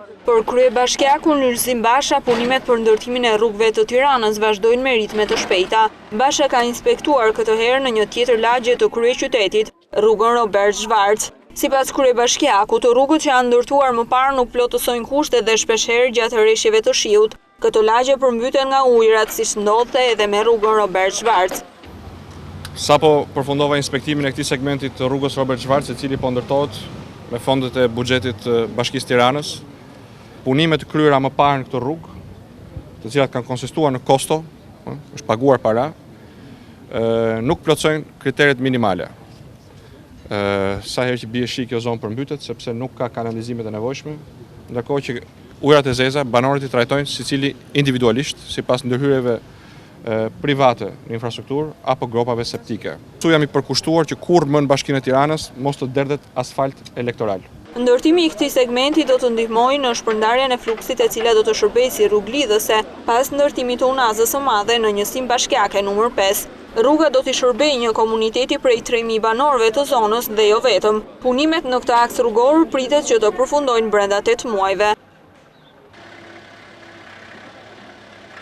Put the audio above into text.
Për kryebashkiakun Lulzim Basha, punimet për ndërtimin e rrugëve të Tiranës vazhdojnë me ritme të shpejta. Basha ka inspektuar këtë herë në një tjetër lagje të kryeqytetit, rrugën Robert Zhvarc. Sipas kryebashkiakut, rrugët që janë ndërtuar më parë nuk plotësojnë kushtet dhe shpeshherë gjatë rreshjeve të shiut. Këto lagje përmbyten nga ujërat, siç ndodhte edhe me rrugën Robert Zhvarc. Sapo përfundova inspektimin e këtij segmenti të rrugës Robert Zhvarc, i cili po ndërtohet me fondet e buxhetit të Bashkisë Tiranës, punimet të kryera më parë në këtë rrugë, të cilat kanë konsistuar në kosto, është paguar para, nuk plotësojnë kriteret minimale. Sa herë që bie shi kjo zonë përmbytet, sepse nuk ka kanalizimet e nevojshme, ndërkohë që ujërat e zeza banorët i trajtojnë secili individualisht, sipas ndërhyrjeve private në infrastrukturë apo gropave septike. Këtu jam i përkushtuar që kurrë më në Bashkinë e Tiranës mos të derdhet asfalt elektoral. Ndërtimi i këtij segmenti do të ndihmojë në shpërndarjen e fluksit e cila do të shërbejë si rrugë lidhëse pas ndërtimit të unazës së madhe në njësinë bashkiake numër 5. Rruga do t'i shërbejë një komuniteti prej 3000 banorëve të zonës dhe jo vetëm. Punimet në këtë aks rrugor pritet që të përfundojnë brenda 8 muajve.